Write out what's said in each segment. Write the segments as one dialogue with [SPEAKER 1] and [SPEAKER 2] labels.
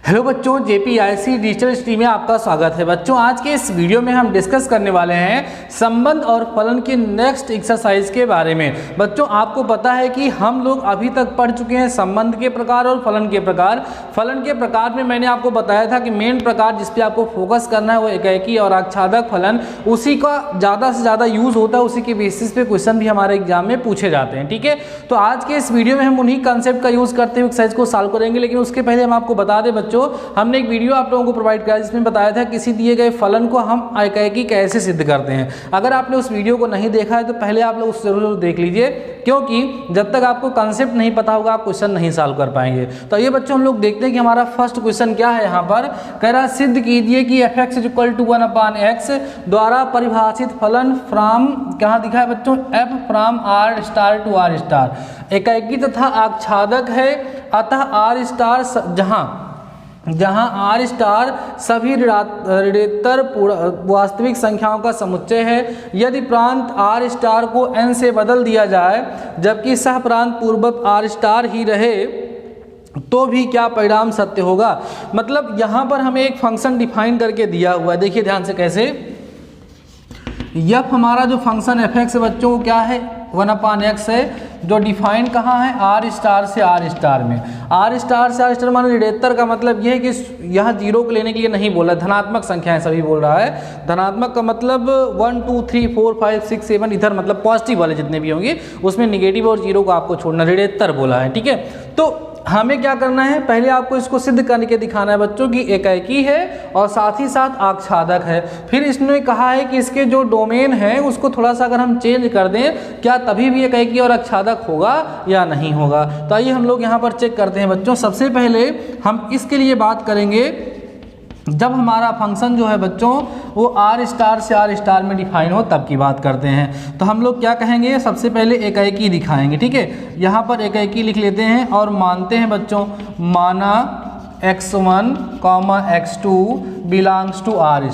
[SPEAKER 1] Hello बच्चों, जेपीआईसी digital stream में आपका स्वागत है। बच्चों, आज के इस वीडियो में हम डिस्कस करने वाले हैं संबंध और फलन के नेक्स्ट एक्सरसाइज के बारे में। बच्चों, आपको पता है कि हम लोग अभी तक पढ़ चुके हैं संबंध के प्रकार और फलन के प्रकार। फलन के प्रकार में मैंने आपको बताया था कि मेन प्रकार जिस पे आपको फोकस करना है वो एकाएकी और आच्छादक फलन, उसी का ज़्यादा से ज़्यादा यूज़ होता है, उसी के बेसिस पे क्वेश्चन भी हमारे एग्जाम में पूछे जाते हैं। ठीक है, तो आज के इस वीडियो में हम उन्हीं कंसेप्ट का यूज़ करते हुए एक्सरसाइज को सॉल्व करेंगे। लेकिन उसके पहले हम आपको बता दें बच्चों, हमने एक वीडियो आप लोगों को प्रोवाइड किया जिसमें बताया था किसी दिए गए फलन को हम एकाएकी कैसे सिद्ध करते हैं। अगर आपने उस वीडियो को नहीं देखा है तो पहले आप लोग उस जरूर देख लीजिए, क्योंकि जब तक आपको कंसेप्ट नहीं पता होगा आप क्वेश्चन नहीं सॉल्व कर पाएंगे। तो ये बच्चों हम लोग देखते हैं कि हमारा फर्स्ट क्वेश्चन क्या है। यहाँ पर कह रहा सिद्ध कीजिए कि fx = 1/x द्वारा परिभाषित फलन फ्रॉम, कहाँ दिखा है बच्चों, f from r* to r*, एकाएकी तथा आच्छादक है। अतः r* जहाँ r* सभी ऋणात्तर वास्तविक संख्याओं का समुच्चय है। यदि प्रांत r* को n से बदल दिया जाए जबकि सह प्रांत पूर्ववत r* ही रहे तो भी क्या परिणाम सत्य होगा। मतलब यहाँ पर हमें एक फंक्शन डिफाइन करके दिया हुआ है। देखिए ध्यान से कैसे, यफ हमारा जो फंक्शन fx बच्चों क्या है, 1/x है, जो डिफाइन कहाँ है, r* से r* में। r* से r* माने ऋणात्तर का मतलब ये है कि यहाँ जीरो को लेने के लिए नहीं बोला, धनात्मक संख्याएं सभी बोल रहा है। धनात्मक का मतलब 1 2 3 4 5 6 7, इधर मतलब पॉजिटिव वाले जितने भी होंगे उसमें निगेटिव और जीरो को आपको छोड़ना, ऋणात्तर बोला है। ठीक है, तो हमें क्या करना है, पहले आपको इसको सिद्ध करके दिखाना है बच्चों कि एकाएकी है और साथ ही साथ आच्छादक है। फिर इसने कहा है कि इसके जो डोमेन है उसको थोड़ा सा अगर हम चेंज कर दें क्या तभी भी एकाएकी और आच्छादक होगा या नहीं होगा। तो आइए हम लोग यहाँ पर चेक करते हैं बच्चों। सबसे पहले हम इसके लिए बात करेंगे जब हमारा फंक्शन जो है बच्चों वो r* से r* में डिफाइन हो तब की बात करते हैं। तो हम लोग क्या कहेंगे, सबसे पहले एकाएकी दिखाएंगे। ठीक है, यहाँ पर एकाएकी लिख लेते हैं और मानते हैं बच्चों, माना x1, x2 belongs to r*।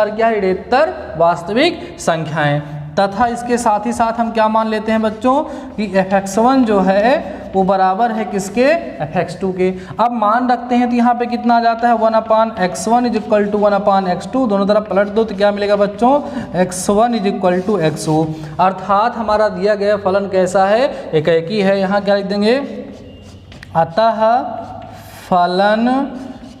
[SPEAKER 1] क्या है, ऋणात्तर वास्तविक संख्याएं। तथा इसके साथ ही साथ हम क्या मान लेते हैं बच्चों कि fx1 जो है वो बराबर है किसके, fx2 के। अब मान रखते हैं तो यहाँ पे कितना आ जाता है, 1/x1 = 1/x2, दोनों तरफ पलट दो तो क्या मिलेगा बच्चों, x1 = x2। अर्थात हमारा दिया गया फलन कैसा है, एकाएकी है। यहाँ क्या लिख देंगे, अतः फलन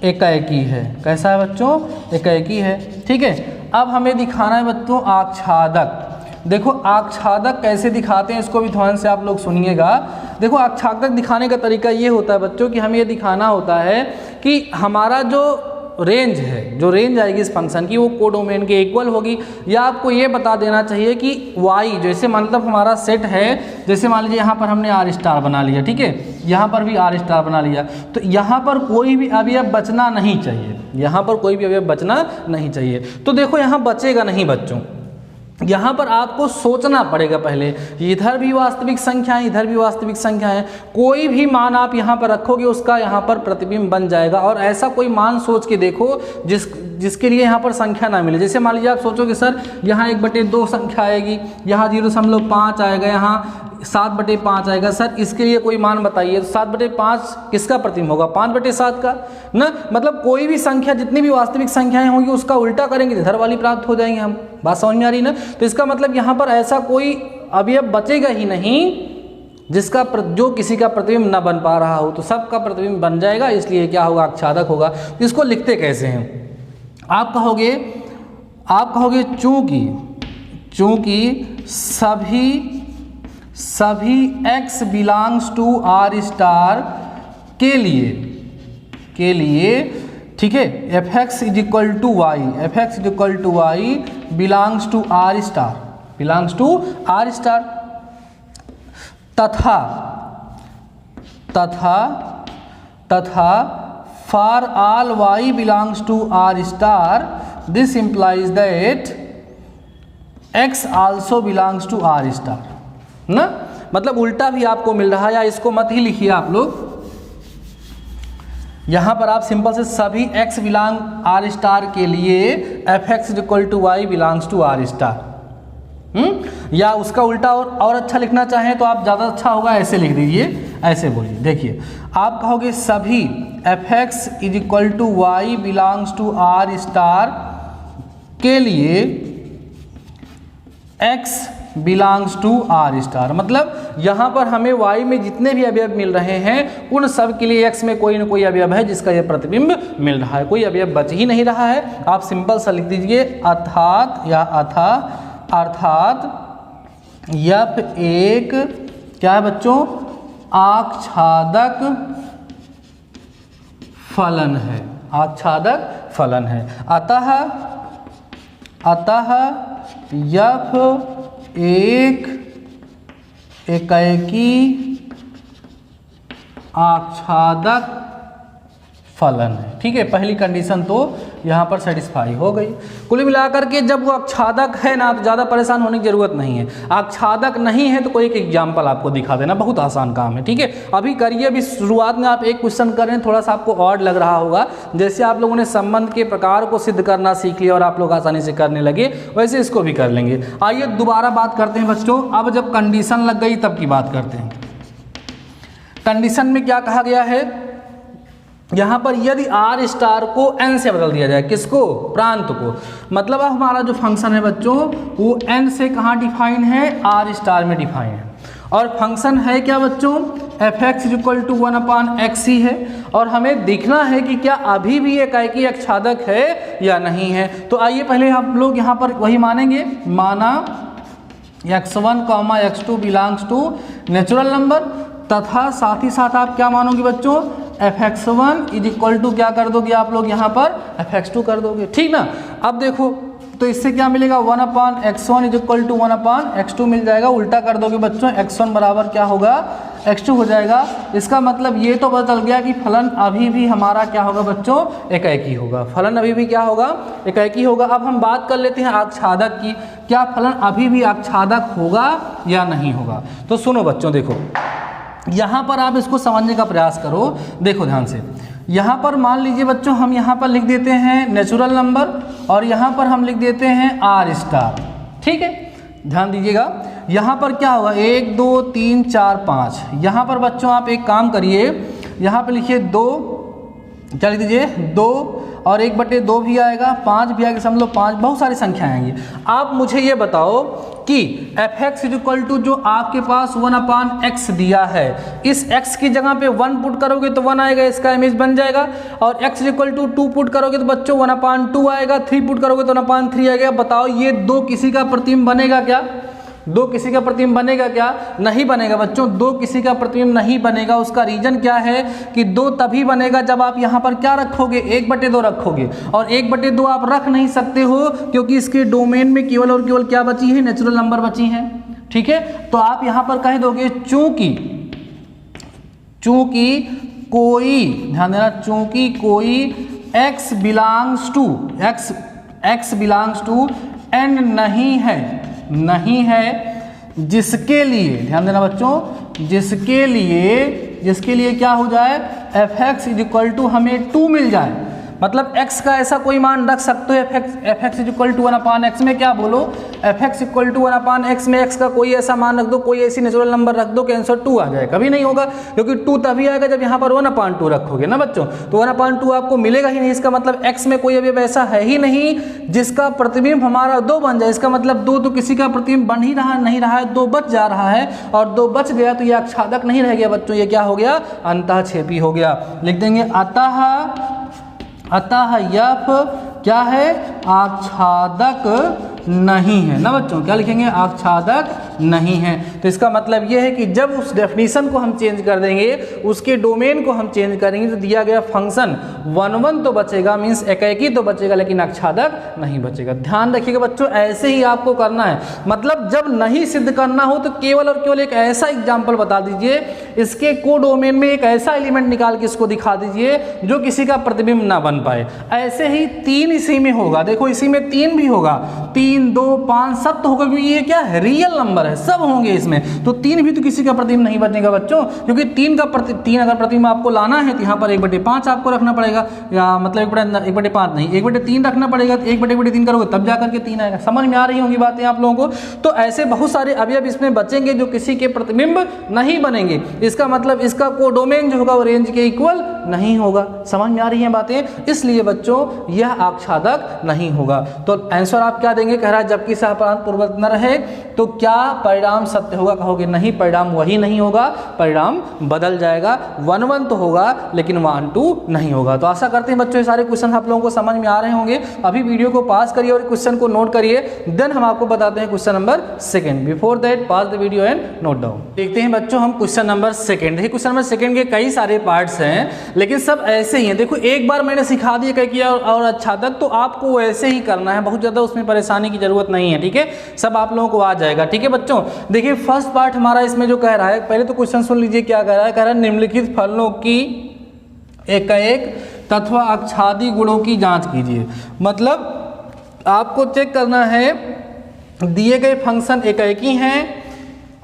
[SPEAKER 1] एकाएकी है। कैसा है बच्चों, एकाएकी है। ठीक है, अब हमें दिखाना है बच्चों आच्छादक। देखो आच्छादक कैसे दिखाते हैं इसको भी ध्यान से आप लोग सुनिएगा। देखो आच्छादक दिखाने का तरीका ये होता है बच्चों कि हमें ये दिखाना होता है कि हमारा जो रेंज है, जो रेंज आएगी इस फंक्शन की वो कोडोमेन के इक्वल होगी। या आपको ये बता देना चाहिए कि y जैसे मतलब हमारा सेट है, जैसे मान लीजिए यहाँ पर हमने r* बना लिया, ठीक है, यहाँ पर भी r* बना लिया, तो यहाँ पर कोई भी अवयव बचना नहीं चाहिए, यहाँ पर कोई भी अवयव बचना नहीं चाहिए। तो देखो यहाँ बचेगा नहीं बच्चों, यहाँ पर आपको सोचना पड़ेगा पहले, इधर भी वास्तविक संख्याएं इधर भी वास्तविक संख्याएं, कोई भी मान आप यहाँ पर रखोगे उसका यहाँ पर प्रतिबिंब बन जाएगा। और ऐसा कोई मान सोच के देखो जिसके लिए यहाँ पर संख्या ना मिले। जैसे मान लीजिए आप सोचोगे सर यहाँ 1/2 संख्या आएगी, यहाँ 0.5 आएगा, यहाँ 7/5 आएगा, सर इसके लिए कोई मान बताइए। तो 7/5 किसका प्रतिबिंब होगा, 5/7 का ना। मतलब कोई भी संख्या, जितनी भी वास्तविक संख्याएं होंगी उसका उल्टा करेंगे इधर वाली प्राप्त हो जाएंगे हम। बात समझ में आ रही ना। तो इसका मतलब यहाँ पर ऐसा कोई अवयव बचेगा ही नहीं जिसका जो किसी का प्रतिबिंब न बन पा रहा हो, तो सबका प्रतिबिंब बन जाएगा, इसलिए क्या होगा, आच्छादक होगा। तो इसको लिखते कैसे हैं, आप कहोगे चूंकि सभी x बिलोंग्स टू r* के लिए ठीक है, fx = y belongs to r*, तथा for all y belongs to r*, this implies that x also belongs to r* ना। मतलब उल्टा भी आपको मिल रहा है, या इसको मत ही लिखिए आप लोग, यहाँ पर आप सिंपल से सभी x बिलोंग r* के लिए fx = y belongs to r*, या उसका उल्टा और अच्छा लिखना चाहें तो आप ज़्यादा अच्छा होगा, ऐसे लिख दीजिए, ऐसे बोलिए। देखिए आप कहोगे F X is equal to Y belongs to R star के लिए x belongs to R star, मतलब यहाँ पर हमें y में जितने भी अवयव मिल रहे हैं उन सब के लिए x में कोई ना कोई अवयव है जिसका ये प्रतिबिंब मिल रहा है, कोई अवयव बच ही नहीं रहा है। आप सिंपल सा लिख दीजिए अर्थात या अर्थात यफ एक क्या है बच्चों, आच्छादक फलन है, आच्छादक फलन है। अतः यफ एक एकाएकी आच्छादक फलन है। ठीक है, पहली कंडीशन तो यहाँ पर सेटिस्फाई हो गई। कुल मिलाकर के जब वो आच्छादक है ना तो ज़्यादा परेशान होने की ज़रूरत नहीं है। आच्छादक नहीं है तो कोई एक एग्जाम्पल आपको दिखा देना, बहुत आसान काम है। ठीक है, अभी करिए, अभी शुरुआत में आप एक क्वेश्चन कर रहे हैं, थोड़ा सा आपको ऑड लग रहा होगा, जैसे आप लोगों ने संबंध के प्रकार को सिद्ध करना सीख लिया और आप लोग आसानी से करने लगे, वैसे इसको भी कर लेंगे। आइए दोबारा बात करते हैं बच्चों, अब जब कंडीशन लग गई तब की बात करते हैं। कंडीशन में क्या कहा गया है, यहाँ पर यदि आर स्टार को एन से बदल दिया जाए, किसको, प्रांत को, मतलब अब हमारा जो फंक्शन है बच्चों वो एन से कहाँ डिफाइन है, आर स्टार में डिफाइन है। और फंक्शन है क्या बच्चों, F X is equal to 1/x ही है, और हमें देखना है कि क्या अभी भी एकाएकी आच्छादक है या नहीं है। तो आइए पहले हम लोग यहाँ पर वही मानेंगे, माना x1, x2 belongs to natural number, तथा साथ ही साथ आप क्या मानोगे बच्चों, fx1 इज इक्वल टू क्या कर दोगे आप लोग यहाँ पर, fx2 कर दोगे। ठीक ना, अब देखो तो इससे क्या मिलेगा, 1/x1 is equal to 1/x2 मिल जाएगा। उल्टा कर दोगे बच्चों, x1 बराबर क्या होगा, x2 हो जाएगा। इसका मतलब ये तो पता चल गया कि फलन अभी भी हमारा क्या होगा बच्चों, एकाएकी होगा। फलन अभी भी क्या होगा, एकाएकी होगा। अब हम बात कर लेते हैं आच्छादक की, क्या फलन अभी भी आच्छादक होगा या नहीं होगा। तो सुनो बच्चों, देखो यहाँ पर आप इसको समझने का प्रयास करो, देखो ध्यान से। यहाँ पर मान लीजिए बच्चों हम यहाँ पर लिख देते हैं नेचुरल नंबर और यहाँ पर हम लिख देते हैं आर स्टार। ठीक है, ध्यान दीजिएगा, यहाँ पर क्या होगा, 1 2 3 4 5। यहाँ पर बच्चों आप एक काम करिए, यहाँ पर लिखिए 2, क्या लिख दीजिए 2 और 1/2 भी आएगा, 5 भी आएगा, समझ लो 5, बहुत सारी संख्याएं आएंगी। आप मुझे ये बताओ कि F X is equal to जो आपके पास 1/x दिया है, इस x की जगह पे 1 पुट करोगे तो 1 आएगा, इसका इमेज बन जाएगा। और x is equal to 2 put करोगे तो बच्चों 1/2 आएगा, 3 पुट करोगे तो 1/3 आएगा। बताओ ये 2 किसी का प्रतिबिंब बनेगा क्या, 2 किसी का प्रतिबिंब बनेगा क्या, नहीं बनेगा बच्चों, 2 किसी का प्रतिबिंब नहीं बनेगा। उसका रीजन क्या है कि 2 तभी बनेगा जब आप यहाँ पर क्या रखोगे, 1/2 रखोगे, और 1/2 आप रख नहीं सकते हो क्योंकि इसके डोमेन में केवल और केवल क्या बची है, नेचुरल नंबर बची हैं। ठीक है, तो आप यहाँ पर कह दोगे चूंकि कोई, ध्यान देना, चूंकि कोई x बिलोंग्स टू n नहीं है जिसके लिए, ध्यान देना बच्चों, जिसके लिए क्या हो जाए, F X is equal to हमें 2 मिल जाए। मतलब x का ऐसा कोई मान रख सकते हो, F X is equal to 1/x में क्या बोलो, F x equal to 1/x में x का कोई ऐसा मान रख दो, कोई ऐसी नेचुरल नंबर रख दो कि आंसर 2 आ जाए। कभी नहीं होगा, क्योंकि 2 तभी आएगा जब यहाँ पर 1/2 रखोगे ना बच्चों, तो 1/2 आपको मिलेगा ही नहीं। इसका मतलब x में कोई अभी ऐसा है ही नहीं जिसका प्रतिबिंब हमारा 2 बन जाए। इसका मतलब 2 तो किसी का प्रतिबिंब बन ही नहीं रहा है, 2 बच जा रहा है, और 2 बच गया तो ये आच्छादक नहीं रह गया बच्चों, ये क्या हो गया, अंतःक्षेपी हो गया। लिख देंगे अतः यफ क्या है, आच्छादक नहीं है ना बच्चों, क्या लिखेंगे, आच्छादक नहीं है। तो इसका मतलब यह है कि जब उस डेफिनेशन को हम चेंज कर देंगे, उसके डोमेन को हम चेंज करेंगे, तो दिया गया फंक्शन 1 तो बचेगा, मीन्स एकाएकी तो बचेगा, लेकिन आच्छादक नहीं बचेगा। ध्यान रखिएगा बच्चों, ऐसे ही आपको करना है। मतलब जब नहीं सिद्ध करना हो तो केवल और केवल एक ऐसा एग्जाम्पल बता दीजिए, इसके को डोमेन में एक ऐसा एलिमेंट निकाल के इसको दिखा दीजिए जो किसी का प्रतिबिंब ना बन पाए। ऐसे ही 3 इसी में होगा, देखो इसी में 3 भी होगा, 3 2 5 सब तो होगा, क्योंकि ये क्या है, रियल नंबर है, सब होंगे इसमें, तो 3 भी तो किसी का प्रतिबिंब नहीं बचेगा बच्चों, क्योंकि 3 अगर प्रतिबिंब आपको लाना है तो यहाँ पर 1/5 आपको रखना पड़ेगा, या मतलब 1/5 नहीं, 1/3 रखना पड़ेगा। 1/3 करोगे तब जाकर के 3 आएगा। समझ में आ रही होंगी बातें आप लोगों को। तो ऐसे बहुत सारे अवयव इसमें बचेंगे जो किसी के प्रतिबिंब नहीं बनेंगे। इसका मतलब इसका कोडोमेन जो होगा वो रेंज के इक्वल नहीं होगा। समझ में आ रही हैं बातें? इसलिए बच्चों यह आच्छादक नहीं होगा। तो आंसर आप क्या देंगे? कह रहा है जबकि सहप्रांत पूर्ववत न रहे तो क्या परिणाम सत्य होगा? कहोगे नहीं, परिणाम वही नहीं होगा, परिणाम बदल जाएगा। 1-1 तो होगा लेकिन 1-2 नहीं होगा। तो आशा करते हैं बच्चों ये सारे क्वेश्चन आप लोगों को समझ में आ रहे होंगे। अभी वीडियो को पास करिए और क्वेश्चन को नोट करिए, देन हम आपको बताते हैं question number 2। Before that pass the video and note down. देखते हैं बच्चों हम क्वेश्चन नंबर 2। देखिए क्वेश्चन नंबर 2 के कई सारे पार्ट्स हैं लेकिन सब ऐसे ही हैं। देखो एक बार मैंने सिखा दिया क्या किया और आच्छादक, तो आपको वैसे ही करना है, बहुत ज़्यादा उसमें परेशानी की जरूरत नहीं है। ठीक है, सब आप लोगों को आ जाएगा। ठीक है बच्चों, देखिए फर्स्ट पार्ट हमारा इसमें जो कह रहा है, पहले तो क्वेश्चन सुन लीजिए क्या कह रहा है। कह रहा है निम्नलिखित फलनों की एकाएक तथा आच्छादी गुणों की जांच कीजिए। मतलब आपको चेक करना है दिए गए फंक्शन एकाएकी हैं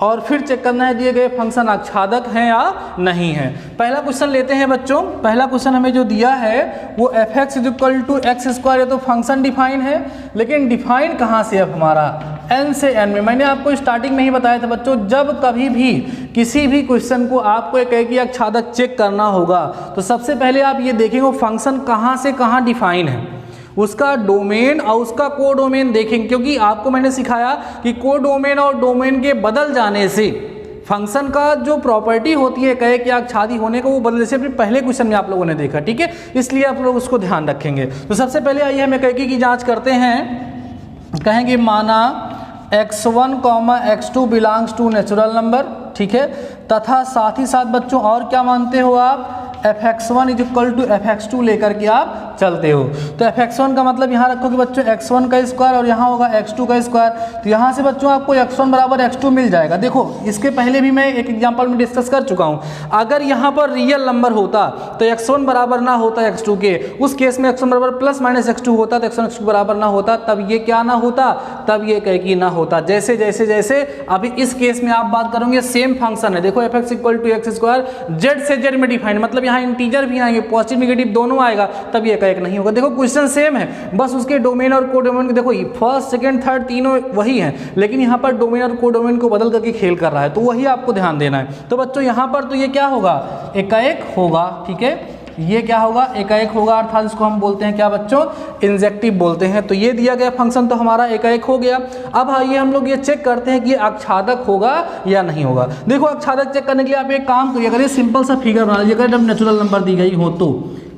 [SPEAKER 1] और फिर चेक करना है दिए गए फंक्शन आच्छादक हैं या नहीं है। पहला क्वेश्चन लेते हैं बच्चों। पहला क्वेश्चन हमें जो दिया है वो fx = x², ये तो फंक्शन डिफाइन है, लेकिन डिफाइन कहाँ से अब हमारा n से n में। मैंने आपको स्टार्टिंग में ही बताया था बच्चों, जब कभी भी किसी भी क्वेश्चन को आपको एकाएकी आच्छादक चेक करना होगा तो सबसे पहले आप ये देखेंगे वो फंक्शन कहाँ से कहाँ डिफाइन है, उसका डोमेन और उसका कोडोमेन देखेंगे। क्योंकि आपको मैंने सिखाया कि कोडोमेन और डोमेन के बदल जाने से फंक्शन का जो प्रॉपर्टी होती है एकाएकी आच्छादी होने का वो बदले से पहले क्वेश्चन में आप लोगों ने देखा। ठीक है, इसलिए आप लोग उसको ध्यान रखेंगे। तो सबसे पहले आइए हम एकाएकी की जांच करते हैं। कहेंगे माना x1, x2 belongs to natural number. ठीक है, तथा साथ ही साथ बच्चों और क्या मानते हो आप, fx1 = fx2 लेकर के आप चलते हो। तो fx1 का मतलब यहाँ रखोगे बच्चों x1 का स्क्वायर और यहाँ होगा x2 का स्क्वायर। तो यहाँ से बच्चों आपको x1 बराबर x2 मिल जाएगा। देखो इसके पहले भी मैं एक एग्जांपल में डिस्कस कर चुका हूँ। अगर यहाँ पर रियल नंबर होता तो x1 बराबर ना होता x2 के, उस केस में x1 बराबर + -x2 होता तो x1 x2 बराबर ना होता, तब ये क्या ना होता, तब ये एकाएकी ना होता। जैसे जैसे जैसे अभी इस केस में आप बात करोगे सेम फंक्शन है। देखो fx = x², z से z में डिफाइन, मतलब यहाँ इंटीजर भी आएंगे, पॉजिटिव नेगेटिव दोनों आएगा, तब ये एकाएक नहीं होगा। देखो क्वेश्चन सेम है, बस उसके डोमेन और कोडोमेन देखो फर्स्ट सेकंड थर्ड तीनों वही हैं, लेकिन यहाँ पर डोमेन और कोडोमेन को बदल करके खेल कर रहा है, तो वही आपको ध्यान देना है। तो बच्चों यहाँ पर तो ये क्या होगा, एकाएक होगा। ठीक है, ये क्या होगा, एकाएक होगा, अर्थात इसको हम बोलते हैं क्या बच्चों, इंजेक्टिव बोलते हैं। तो ये दिया गया फंक्शन तो हमारा एकाएक हो गया। अब आइए हम लोग ये चेक करते हैं कि ये आच्छादक होगा या नहीं होगा। देखो आच्छादक चेक करने के लिए आप एक काम करिए, अगर ये सिंपल सा फिगर बना लीजिए, अगर जब नेचुरल नंबर दी गई हो तो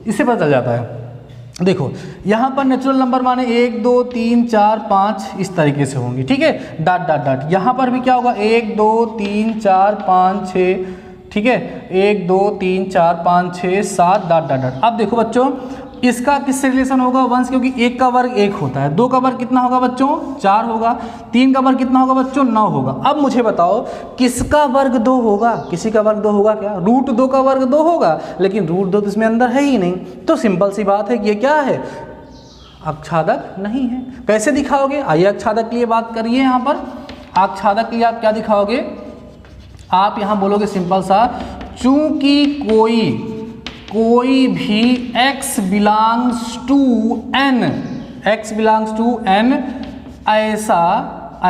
[SPEAKER 1] इससे पता चल जाता है। देखो यहाँ पर नेचुरल नंबर माने 1 2 3 4 5 इस तरीके से होंगी। ठीक है, डॉट डॉट डॉट। यहाँ पर भी क्या होगा, 1 2 3 4 5 6, ठीक है, 1 2 3 4 5 6 7 डॉट डॉट डॉट। अब देखो बच्चों इसका किससे रिलेशन होगा, 1 से, क्योंकि 1 का वर्ग 1 होता है, 2 का वर्ग कितना होगा बच्चों, 4 होगा, 3 का वर्ग कितना होगा बच्चों, 9 होगा। अब मुझे बताओ किसका वर्ग 2 होगा, किसी का वर्ग 2 होगा क्या, √2 का वर्ग 2 होगा, लेकिन √2 तो इसमें अंदर है ही नहीं। तो सिंपल सी बात है कि ये क्या है, आच्छादक नहीं है। कैसे दिखाओगे, आइए आच्छादक के लिए बात करिए। यहाँ पर आच्छादक के लिए आप क्या दिखाओगे, आप यहाँ बोलोगे सिंपल सा, चूंकि कोई भी x बिलोंग्स टू n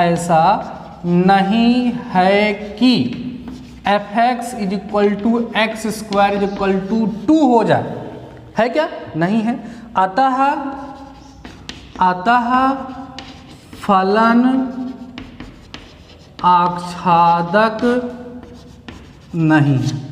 [SPEAKER 1] ऐसा नहीं है कि fx = x² = 2 हो जाए, है क्या, नहीं है। अतः फलन आच्छादक नहीं है,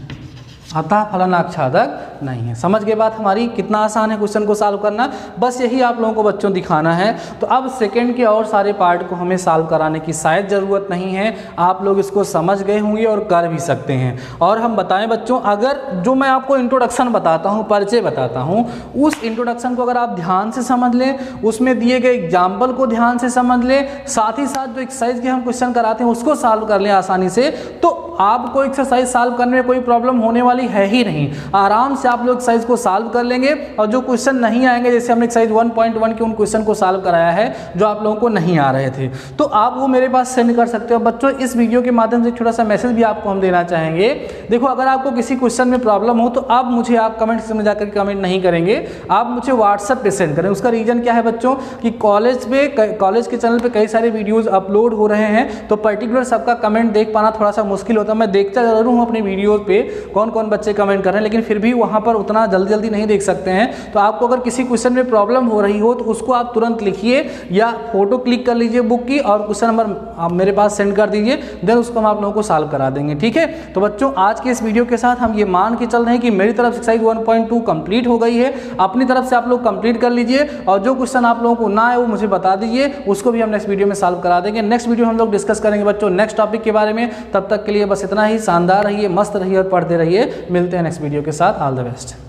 [SPEAKER 1] अतः फलन आच्छादक नहीं है। समझ गए बात हमारी, कितना आसान है क्वेश्चन को सॉल्व करना, बस यही आप लोगों को बच्चों दिखाना है। तो अब सेकंड के और सारे पार्ट को हमें सॉल्व कराने की शायद ज़रूरत नहीं है, आप लोग इसको समझ गए होंगे और कर भी सकते हैं। और हम बताएं बच्चों, अगर जो मैं आपको इंट्रोडक्शन बताता हूँ, परिचय बताता हूँ, उस इंट्रोडक्शन को अगर आप ध्यान से समझ लें, उसमें दिए गए एग्जाम्पल को ध्यान से समझ लें, साथ ही साथ जो एक्सरसाइज के हम क्वेश्चन कराते हैं उसको सॉल्व कर लें आसानी से, तो आपको एक्सरसाइज सॉल्व करने में कोई प्रॉब्लम होने वाली है ही नहीं। आराम से आप लोग एक्सरसाइज को सॉल्व कर लेंगे। और जो क्वेश्चन नहीं आएंगे, जैसे हमने एक्सरसाइज 1.1 के उन क्वेश्चन को सॉल्व कराया है जो आप लोगों को नहीं आ रहे थे, तो आप वो मेरे पास सेंड कर सकते हो। बच्चों इस वीडियो के माध्यम से छोटा सा मैसेज भी आपको हम देना चाहेंगे। देखो अगर आपको किसी क्वेश्चन में प्रॉब्लम हो तो अब मुझे आप कमेंट सेक्शन में जाकर कमेंट नहीं करेंगे, आप मुझे व्हाट्सएप पे सेंड करें। उसका रीज़न क्या है बच्चों, कि कॉलेज के चैनल पे कई सारे वीडियोज़ अपलोड हो रहे हैं, तो पर्टिकुलर सबका कमेंट देख पाना थोड़ा सा मुश्किल होता है। मैं देखता जरूर हूँ अपने वीडियो पे कौन कौन बच्चे कमेंट कर रहे हैं, लेकिन फिर भी वहाँ वहाँ पर उतना जल्दी नहीं देख सकते हैं। तो आपको अगर किसी क्वेश्चन में प्रॉब्लम हो रही हो तो उसको आप तुरंत लिखिए या फोटो क्लिक कर लीजिए बुक की और क्वेश्चन नंबर आप मेरे पास सेंड कर दीजिए, देन उसको हम आप लोगों को सॉल्व करा देंगे। ठीक है, तो बच्चों आज के इस वीडियो के साथ हम ये मान के चल रहे हैं कि मेरी तरफ से एक्सरसाइज 1.2 कंप्लीट हो गई है। अपनी तरफ से आप लोग कंप्लीट कर लीजिए और जो क्वेश्चन आप लोगों को ना आए वो मुझे बता दीजिए, उसको भी हम नेक्स्ट वीडियो में सॉल्व करा देंगे। नेक्स्ट वीडियो हम लोग डिस्कस करेंगे बच्चों नेक्स्ट टॉपिक के बारे में। तब तक के लिए बस इतना ही। शानदार रहिए, मस्त रहिए और पढ़ते रहिए। मिलते हैं नेक्स्ट वीडियो के साथ। All the best.